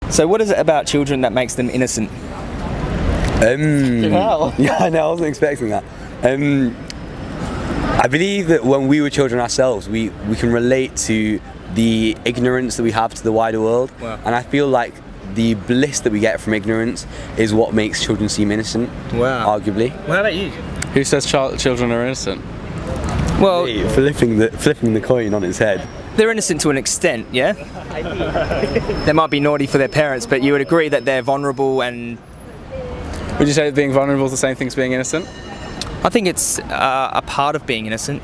So what is it about children that makes them innocent? Yeah, I know, I wasn't expecting that. I believe that when we were children ourselves, we can relate to the ignorance that we have to the wider world. Wow. And I feel like the bliss that we get from ignorance is what makes children seem innocent, arguably. Well, how about you? Who says children are innocent? Well, Hey, flipping the coin on its head. they're innocent to an extent, yeah? They might be naughty for their parents, but you would agree that they're vulnerable, and Would you say that being vulnerable is the same thing as being innocent? I think it's a part of being innocent.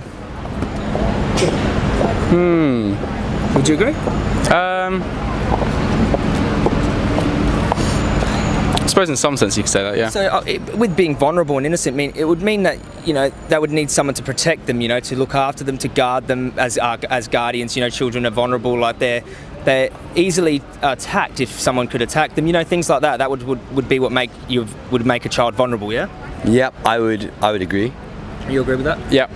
Would you agree? I suppose in some sense you could say that, yeah. So with being vulnerable and innocent, it would mean that, you know, they would need someone to protect them, you know, to look after them, to guard them as guardians. You know, children are vulnerable, like they're easily attacked if someone could attack them. You know, things like that. That would be what would make a child vulnerable. Yeah. Yep, I would agree. You agree with that? Yeah.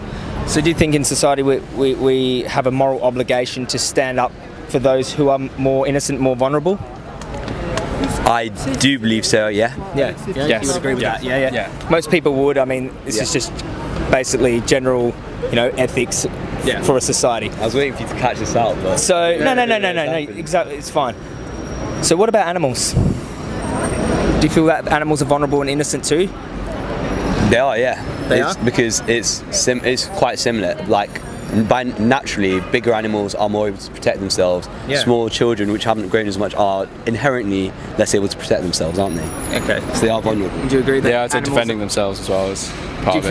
So do you think in society we have a moral obligation to stand up for those who are more innocent, more vulnerable? I do believe so, yeah. Yeah. Yes. You would agree with Yeah. that? Yeah. Yeah. Most people would. I mean, this is just basically general, you know, ethics for a society. I was waiting for you to catch this out, but... So no, exactly, it's fine. So what about animals? Do you feel that animals are vulnerable and innocent too? They are, yeah. They are? Because it's quite similar. Like, naturally, bigger animals are more able to protect themselves. Yeah. Small children, which haven't grown as much, are inherently less able to protect themselves, aren't they? Okay. So they are vulnerable. Do you agree that? Yeah, I'd say animals- defending themselves as well as part Do you of it.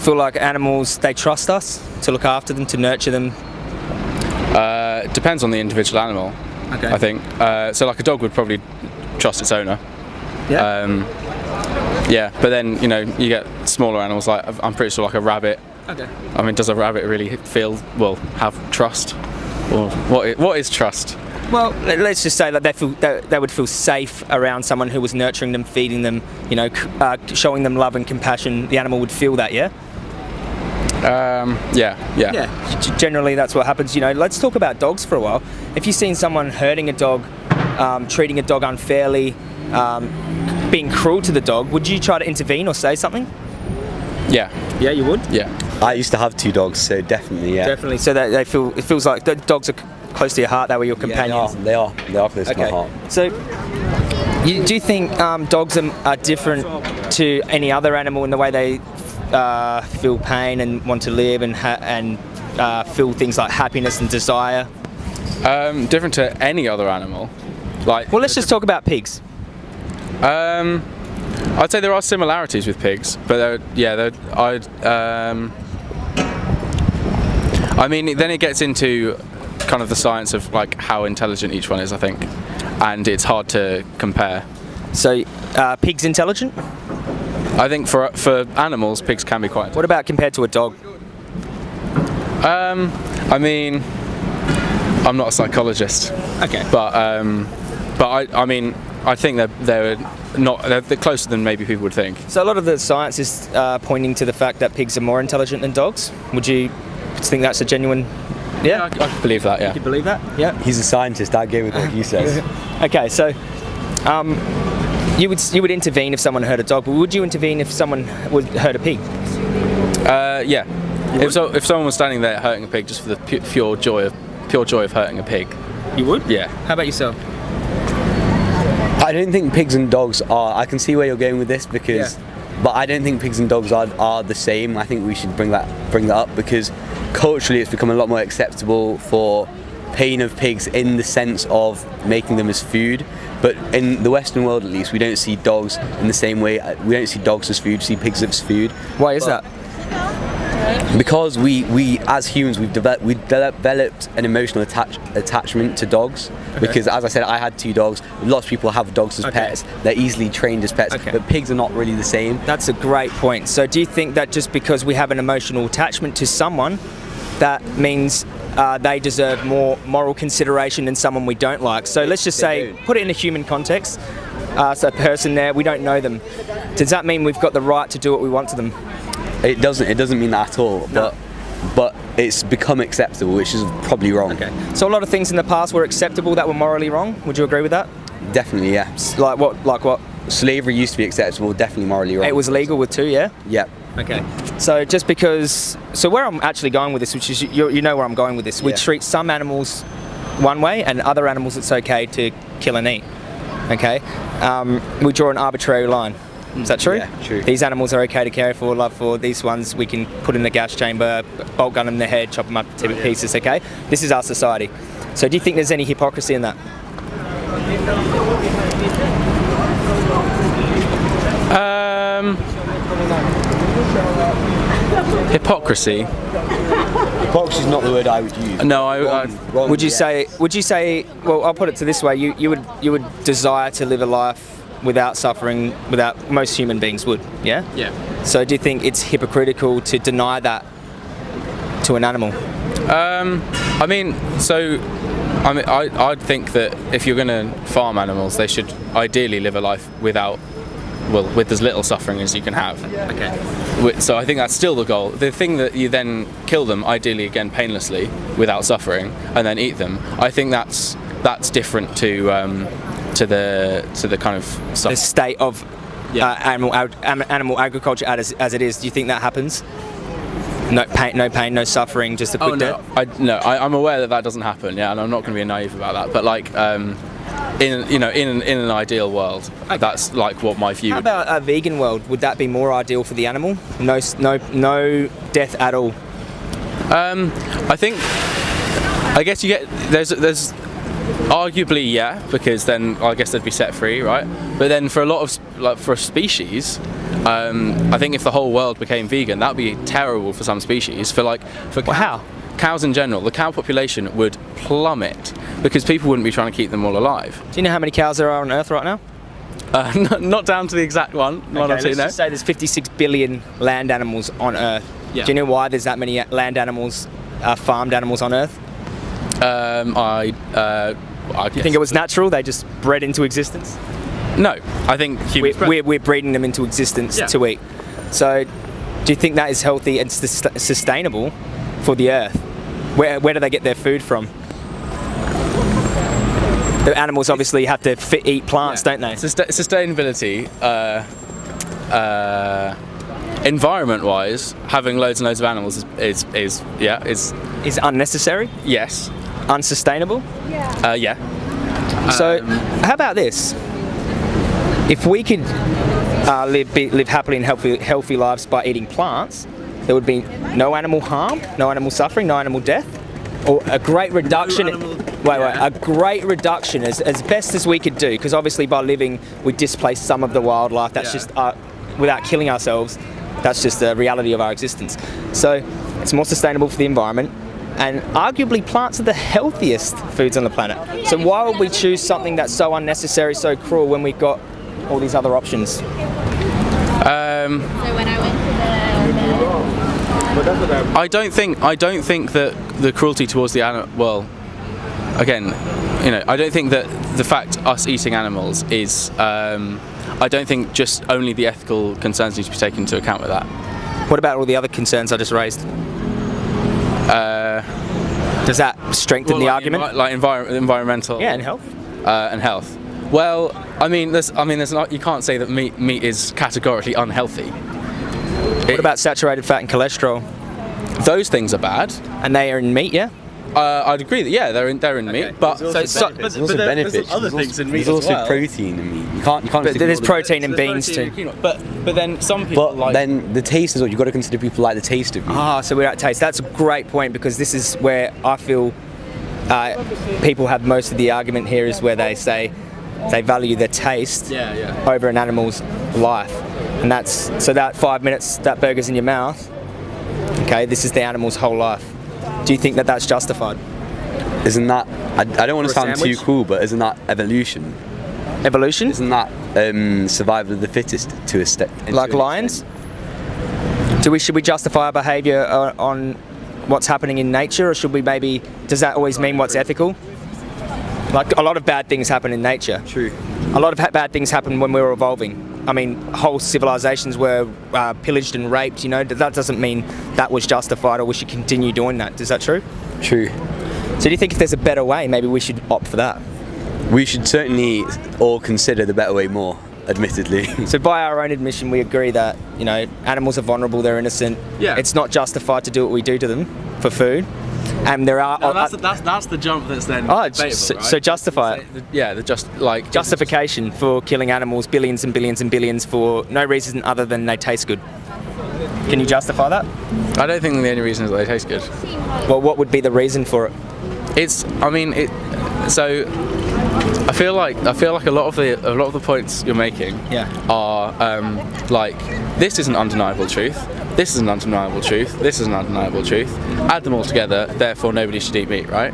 feel like animals, they trust us to look after them, to nurture them? Depends on the individual animal, Okay. I think. So like a dog would probably trust its owner. Yeah. Yeah, but then, you know, you get smaller animals, like I'm pretty sure like a rabbit. Okay. I mean, does a rabbit really have trust? Or what is trust? Well, let's just say that they would feel safe around someone who was nurturing them, feeding them, you know, showing them love and compassion. The animal would feel that, yeah? Yeah. Generally, that's what happens. You know, let's talk about dogs for a while. If you've seen someone hurting a dog, treating a dog unfairly, being cruel to the dog, would you try to intervene or say something? Yeah. Yeah, you would. Yeah. I used to have 2 dogs, so definitely, yeah. Definitely. So that it feels like the dogs are close to your heart. They were your companions. Yeah, they are close to my heart. So, do you think dogs are different to any other animal in the way they feel pain and want to live and feel things like happiness and desire? Different to any other animal. Like. Well, let's just talk about pigs. I'd say there are similarities with pigs, but I mean, then it gets into kind of the science of like how intelligent each one is, I think, and it's hard to compare. So, pigs intelligent? I think for animals, pigs can be quite. What about compared to a dog? I mean, I'm not a psychologist, Okay. but I mean, I think they're closer than maybe people would think. So a lot of the science is pointing to the fact that pigs are more intelligent than dogs. Would you think that's a genuine? Yeah. I could believe that. Yeah. You believe that? Yeah. He's a scientist, I go with what he says. Okay, so you would intervene if someone hurt a dog, but would you intervene if someone would hurt a pig? Yeah. If someone was standing there hurting a pig just for the pure joy of hurting a pig. You would? Yeah. That about yourself? I don't think pigs and dogs are... I can see where you're going with this because... Yeah. But I don't think pigs and dogs are the same. I think we should bring that up because culturally it's become a lot more acceptable for pain of pigs in the sense of making them as food. But in the Western world, at least, we don't see dogs in the same way. We don't see dogs as food. We see pigs as food. Why is that? Because we as humans we've developed an emotional attachment to dogs. Okay. Because as I said, I had 2 dogs. Lots of people have dogs as pets. They're easily trained as pets. Okay. But pigs are not really the same. That's a great point. So do you think that just because we have an emotional attachment to someone, that means they deserve more moral consideration than someone we don't like? So let's just say, put it in a human context. So a person there, we don't know them. Does that mean we've got the right to do what we want to them? It doesn't mean that at all. No. But it's become acceptable, which is probably wrong. Okay. So a lot of things in the past were acceptable that were morally wrong. Would you agree with that? Definitely, yeah. Like what? Like what? Slavery used to be acceptable, definitely morally wrong. It was legal with two, yeah. Yeah. Okay. So just because, so where I'm actually going with this, which is you know where I'm going with this, we Yeah. treat some animals one way and other animals it's okay to kill and eat. Okay. We draw an arbitrary line. Is that true? Yeah, true. These animals are okay to care for, love for. These ones we can put in the gas chamber, bolt gun them in the head, chop them up to pieces. Okay. This is our society. So do you think there's any hypocrisy in that? Hypocrisy. Hypocrisy is not the word I would use. No, Wrong, Would you yeah. say? Would you say? Well, I'll put it to this way: you would desire to live a life without suffering, without most human beings would. Yeah. yeah. So do you think it's hypocritical to deny that to an animal? I mean, I'd think that if you're going to farm animals, they should ideally live a life with as little suffering as you can have. Okay. So I think that's still the goal. The thing that you then kill them, ideally again painlessly, without suffering, and then eat them. I think that's different to the kind of stuff. The state of animal agriculture as it is. Do you think that happens? No pain, no suffering, just a quick death. I'm aware that doesn't happen. Yeah, and I'm not going to be naive about that. But like, in an ideal world, that's like what my view. How would about a vegan world? Would that be more ideal for the animal? No death at all. I guess you get there's arguably because then I guess they'd be set free, right? But then for a lot of for a species, I think if the whole world became vegan, that'd be terrible for some species. How? Cows in general, the cow population would plummet because people wouldn't be trying to keep them all alive. Do you know how many cows there are on Earth right now? Not down to the exact one or two. Let's just say there's 56 billion land animals on Earth. Yeah. Do you know why there's that many land animals, farmed animals on Earth? I Do you think it was natural? They just bred into existence? No, I think humans. We're breeding them into existence to eat. So, do you think that is healthy and sustainable for the Earth? Where do they get their food from? The animals obviously have to eat plants, don't they? Sustainability, environment-wise, having loads and loads of animals is Is unnecessary? yes, Unsustainable? yeah. So, how about this? If we could live happily and healthy lives by eating plants, there would be no animal harm, no animal suffering, no animal death, or a great reduction. A great reduction as best as we could do, because obviously by living we displace some of the wildlife. That's just without killing ourselves. That's just the reality of our existence. So it's more sustainable for the environment. And arguably plants are the healthiest foods on the planet. So why would we choose something that's so unnecessary, so cruel, when we've got all these other options? So when I went to I don't think that the cruelty towards the animal. Well, again, I don't think that the fact us eating animals is. I don't think just only the ethical concerns need to be taken into account with that. What about all the other concerns I just raised? Does that strengthen the argument? Environmental. Yeah, and health. And health. Well, there's not. You can't say that meat is categorically unhealthy. What about saturated fat and cholesterol? Those things are bad. And they are in meat, yeah? I'd agree that they're in meat, but There's also benefits. other things in meat There's as also well. protein in meat. You can't. But there's protein in beans too. But then some people But then the taste is what you've got to consider. People like the taste of meat. So we're at taste. That's a great point, because this is where I feel people have most of the argument here, is where they say they value the taste over an animal's life. And that 5 minutes that burger's in your mouth, okay, this is the animal's whole life. Do you think that that's justified? Isn't that? I don't want to For a sound sandwich? too cool, but isn't that evolution? Evolution? Isn't that survival of the fittest to a step? Like lions? Should we justify our behaviour on what's happening in nature, or should we does that always mean what's ethical? Like, a lot of bad things happen in nature. True. A lot of bad things happen when we're evolving. I mean, whole civilizations were pillaged and raped. You know, that doesn't mean that was justified or we should continue doing that. Is that true? True. So do you think if there's a better way, maybe we should opt for that? We should certainly all consider the better way more, admittedly. So by our own admission, we agree that, you know, animals are vulnerable, they're innocent. Yeah. It's not justified to do what we do to them for food. And there are... No, that's the jump that's then debatable, right? So justify it. Justification for killing animals, billions and billions and billions for no reason other than they taste good. Can you justify that? I don't think the only reason is that they taste good. Well, what would be the reason for it? So I feel like a lot of the points you're making are like, this is an undeniable truth. This is an undeniable truth. This is an undeniable truth. Add them all together, therefore nobody should eat meat, right?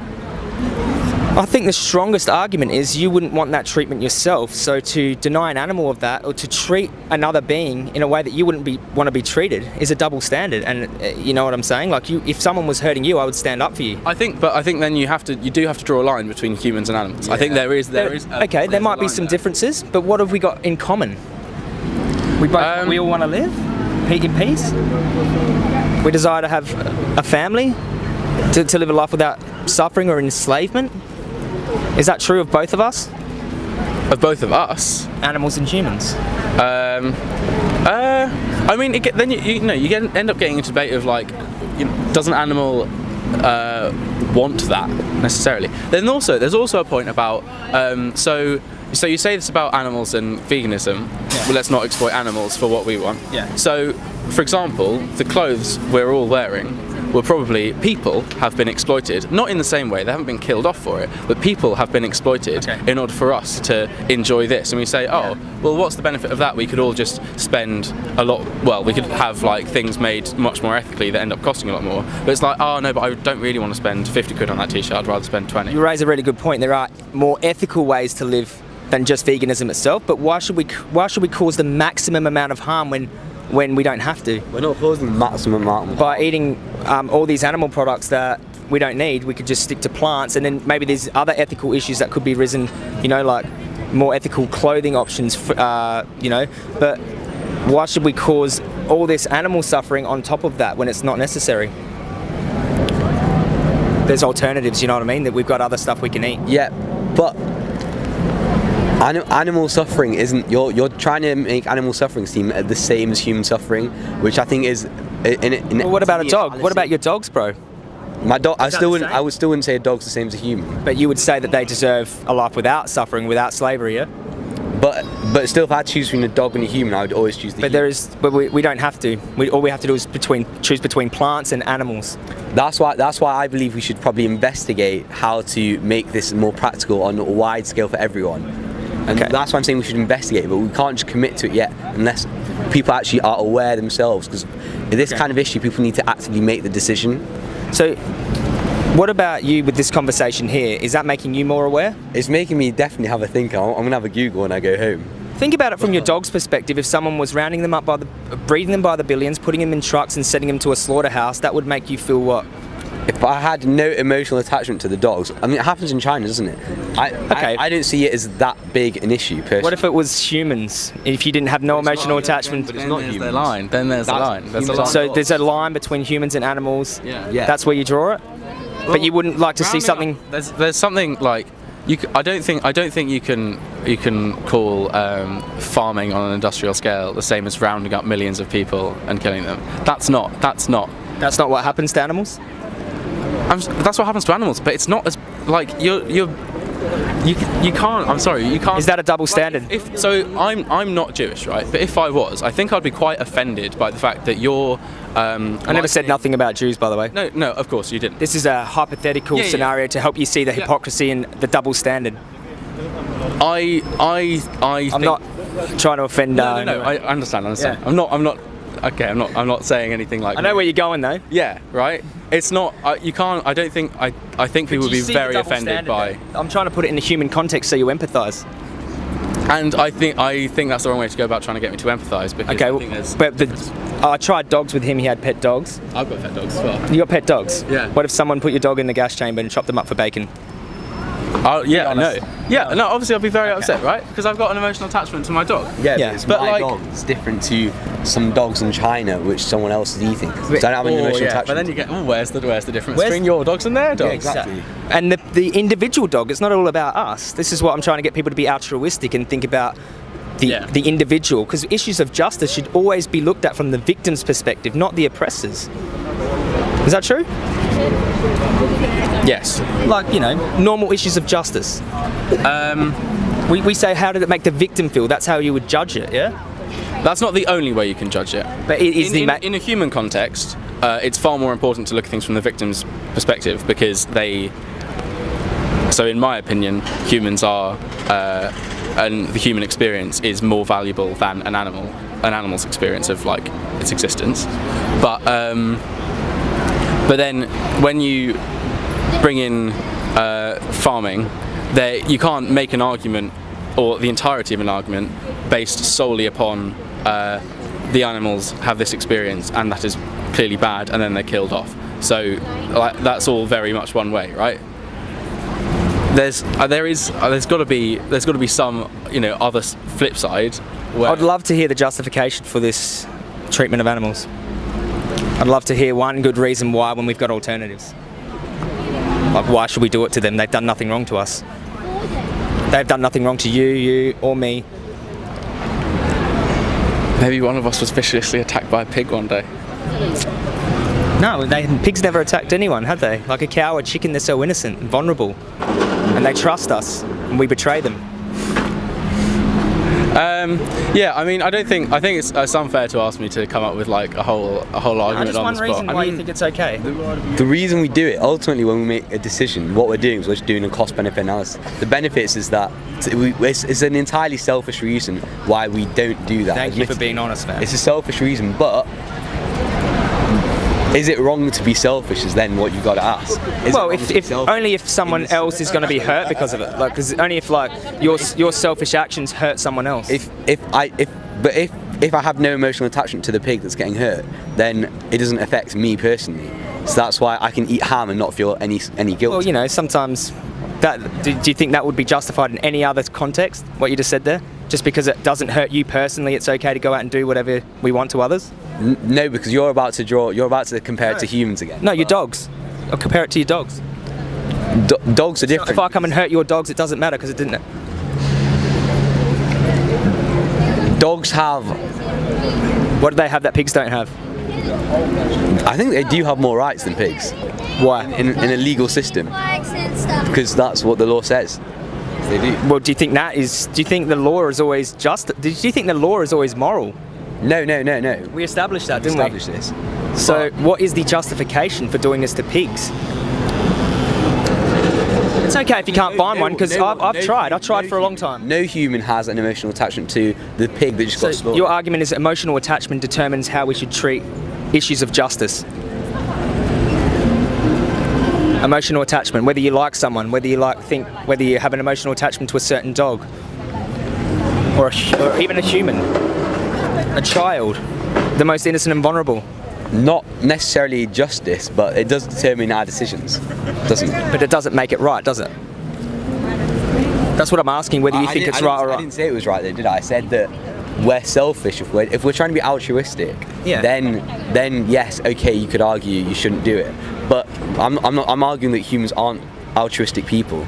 I think the strongest argument is you wouldn't want that treatment yourself. So to deny an animal of that, or to treat another being in a way that you wouldn't want to be treated, is a double standard. And you know what I'm saying? Like, if someone was hurting you, I would stand up for you. I think then you do have to draw a line between humans and animals. Yeah. I think there is. Okay, there might be some differences, but what have we got in common? We all want to live in peace. We desire to have a family, to live a life without suffering or enslavement. Is that true of both of us? Of both of us? Animals and humans. I mean, then you end up getting into debate of like, does an animal want that necessarily? Then also, there's also a point about so you say this about animals and veganism. Yeah. Well, let's not exploit animals for what we want. Yeah. So, for example, the clothes we're all wearing. Well, probably people have been exploited, not in the same way, they haven't been killed off for it, but people have been exploited in order for us to enjoy this. And we say, well, what's the benefit of that? We could all just spend we could have like things made much more ethically that end up costing a lot more. But it's like, oh no, but I don't really want to spend 50 quid on that t-shirt, I'd rather spend 20. You raise a really good point. There are more ethical ways to live than just veganism itself, but why should we cause the maximum amount of harm when we don't have to? We're not causing the maximum harm. By eating all these animal products that we don't need, we could just stick to plants, and then maybe there's other ethical issues that could be risen, like more ethical clothing options, but why should we cause all this animal suffering on top of that when it's not necessary? There's alternatives, you know what I mean? That we've got other stuff we can eat. Yeah, but animal suffering isn't. You're trying to make animal suffering seem the same as human suffering, which I think is. Well, what about a dog? What about your dogs, bro? My dog. I still wouldn't say a dog's the same as a human. But you would say that they deserve a life without suffering, without slavery, yeah? But still, if I had to choose between a dog and a human, I would always choose the human. But we don't have to. All we have to do is choose between plants and animals. That's why I believe we should probably investigate how to make this more practical on a wide scale for everyone. And that's why I'm saying we should investigate, but we can't just commit to it yet unless people actually are aware themselves. Because this kind of issue, people need to actively make the decision. So, what about you with this conversation here? Is that making you more aware? It's making me definitely have a think. I'm going to have a Google when I go home. Think about it from your dog's perspective. If someone was rounding them up breeding them by the billions, putting them in trucks and sending them to a slaughterhouse, that would make you feel what? If I had no emotional attachment to the dogs, I mean, it happens in China, doesn't it? I don't see it as that big an issue, personally. What if it was humans? If you didn't have no emotional attachment? But it's not humans. Then there's the line. So there's a line between humans and animals. Yeah. That's where you draw it. Well, but you wouldn't like to see something. There's something like I don't think you can call farming on an industrial scale the same as rounding up millions of people and killing them. That's not what happens to animals. That's what happens to animals, but it's not as like you can't. I'm sorry, you can't. Is that a double standard? I'm not Jewish, right? But if I was, I think I'd be quite offended by the fact that you're. I never said nothing about Jews, by the way. No, of course you didn't. This is a hypothetical scenario to help you see the hypocrisy and the double standard. I'm not trying to offend. No. I understand. Yeah. I'm not. Okay, I'm not saying anything like. I know where you're going though. Yeah, right. It's not. You can't. I don't think. I think people would be very offended by. I'm trying to put it in a human context so you empathise. And I think that's the wrong way to go about trying to get me to empathise. Because I tried dogs with him. He had pet dogs. I've got pet dogs as well. You got pet dogs? Yeah. What if someone put your dog in the gas chamber and chopped them up for bacon? Oh yeah, no, honest. yeah, no. Obviously, I'll be very upset, right? Because I've got an emotional attachment to my dog. Yeah, Yeah. but it's But my like- dog. It's different to some dogs in China which someone else is eating. So I don't have an Oh, emotional yeah, attachment. but then you get, where's the difference Where's- between your dogs and their dogs? exactly. And the individual dog, it's not all about us. This is what I'm trying to get people to be altruistic and think about the individual, because issues of justice should always be looked at from the victim's perspective, not the oppressor's. Is that true? Yes. Like, you know, normal issues of justice. We say, how did it make the victim feel? That's how you would judge it, yeah? That's not the only way you can judge it. But it is in a human context, it's far more important to look at things from the victim's perspective because they. So, in my opinion, humans are, and the human experience is more valuable than an animal's experience of like its existence. But then when you bring in farming, you can't make an argument or the entirety of an argument based solely upon the animals have this experience and that is clearly bad and then they're killed off. So like, that's all very much one way, right? There's got to be some other flip side. Where I'd love to hear the justification for this treatment of animals. I'd love to hear one good reason why when we've got alternatives. Like, why should we do it to them? They've done nothing wrong to us. They've done nothing wrong to you or me. maybe one of us was viciously attacked by a pig one day. No, pigs never attacked anyone, have they? Like a cow or chicken, they're so innocent and vulnerable. And they trust us, and we betray them. Yeah, I mean, I think it's unfair to ask me to come up with like a whole argument Just on one the spot. reason why you think it's okay. The reason we do it, ultimately, when we make a decision, what we're doing is we're just doing a cost-benefit analysis. The benefits is that it's an entirely selfish reason why we don't do that. Thank you for being honest, man. It's a selfish reason, but is it wrong to be selfish? Is then what you've got to ask. Is Well, it wrong to be if selfish? only if someone else is going to be hurt because of it. Like, because only if like your selfish actions hurt someone else. If I have no emotional attachment to the pig that's getting hurt, then it doesn't affect me personally. So that's why I can eat ham and not feel any guilt. Well, you know, sometimes do you think that would be justified in any other context? What you just said there, just because it doesn't hurt you personally, it's okay to go out and do whatever we want to others. No, because you're about to compare it to humans again. No, your dogs. I'll compare it to your dogs. Dogs are different. If I come and hurt your dogs, it doesn't matter because it didn't. Dogs have, What do they have that pigs don't have? I think they do have more rights than pigs Why? in a legal system, because that's what the law says. They do. Well, do you think the law is always just? Do you think the law is always moral? No. We established that, didn't Establish this. we? So, what is the justification for doing this to pigs? It's okay if you can't find one, because I've tried. I've tried for a long time. No human has an emotional attachment to the pig that just got So slaughtered. your argument is emotional attachment determines how we should treat issues of justice. Emotional attachment, whether you like someone, whether you have an emotional attachment to a certain dog, or even a human, a child, the most innocent and vulnerable. Not necessarily justice, but it does determine our decisions, doesn't it? But it doesn't make it right, does it? That's what I'm asking, whether you think it's right or I right. didn't say it was right, though, did I? I said that we're selfish. If we're trying to be altruistic, Yeah. then yes, okay, you could argue you shouldn't do it. But I'm arguing that humans aren't altruistic people.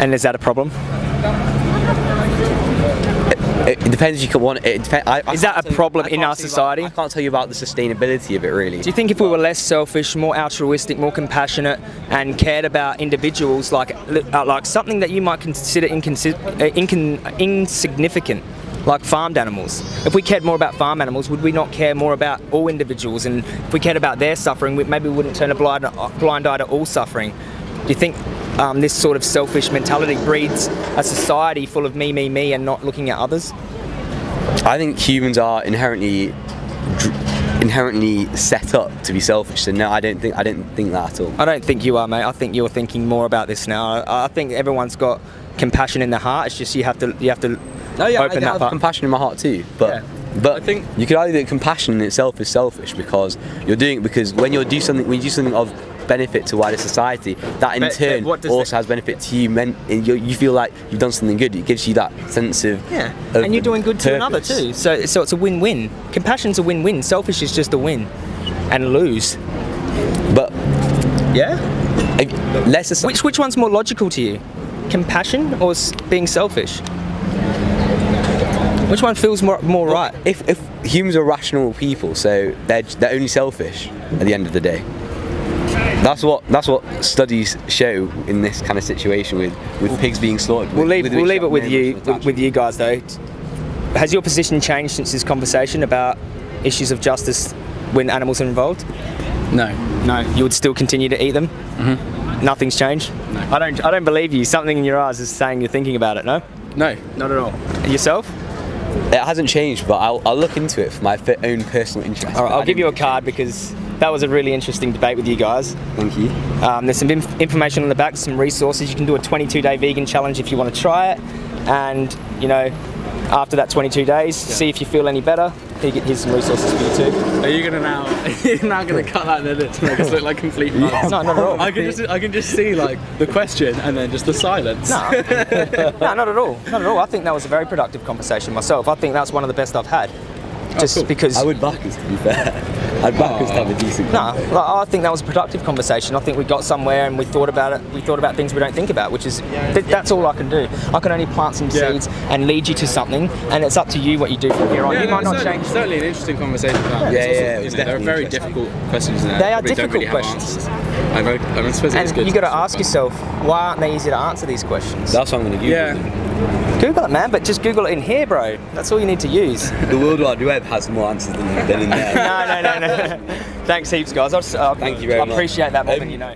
And is that a problem? It depends. You could want it. Is that a problem in our society? I can't tell you about the sustainability of it, really. Do you think if we were less selfish, more altruistic, more compassionate, and cared about individuals like something that you might consider insignificant, like farmed animals, if we cared more about farm animals, would we not care more about all individuals? And if we cared about their suffering, maybe we wouldn't turn a blind eye to all suffering. Do you think this sort of selfish mentality breeds a society full of me, and not looking at others? I think humans are inherently set up to be selfish. So no, I don't think that at all. I don't think you are, mate. I think you're thinking more about this now. I think everyone's got compassion in their heart. It's just you have to No, yeah, open I that have part. compassion in my heart too. But I think- you could argue that compassion in itself is selfish because you're doing it because when you do something of benefit to wider society, that in But turn what does also has benefit to you. You feel like you've done something good. It gives you that sense of of and you're doing good to another purpose. too. So it's a win-win. Compassion's a win-win. Selfish is just a win and lose. But Yeah. less aside, Which one's more logical to you? Compassion or being selfish? Which one feels more right? if humans are rational people, so they're only selfish at the end of the day. That's what studies show in this kind of situation with pigs being slaughtered. We'll leave it with you Attachment. with you guys though. Has your position changed since this conversation about issues of justice when animals are involved? No. No. You would still continue to eat them? Mm-hmm. Nothing's changed? No. I don't believe you. Something in your eyes is saying you're thinking about it, no? No. Not at all. Yourself? It hasn't changed, but I'll look into it for my own personal interest. All right, I'll give you a card because that was a really interesting debate with you guys. Thank you. There's some information on the back, some resources. You can do a 22-day vegan challenge if you want to try it. And, you know, after that 22 days, see if you feel any better. Here's some resources for you too. Are you now gonna cut that edit to make us look like complete nuts? No, not at all. I can just see like the question and then just the silence. No, no, not at all. Not at all. I think that was a very productive conversation myself. I think that's one of the best I've had. Just cool. because. I would back us, to be fair. I'd back us to have a decent No, I think that was a productive conversation. I think we got somewhere and we thought about it. We thought about things we don't think about, which is that's all I can do. I can only plant some seeds and lead you to something, and it's up to you what you do from here on. You might not change. Certainly an interesting conversation. About Yeah, it's yeah, also, it was there are very definitely difficult questions in there. They are Probably don't difficult really have questions. answers. I suppose it is And good. you got to ask yourself, why aren't they easy to answer these questions? That's what I'm going to Google. Yeah. Google it, man, but just Google it in here, bro. That's all you need to use. The World Wide Web has more answers than in there. No. Thanks heaps, guys. Thank you very I much. appreciate that more than you know.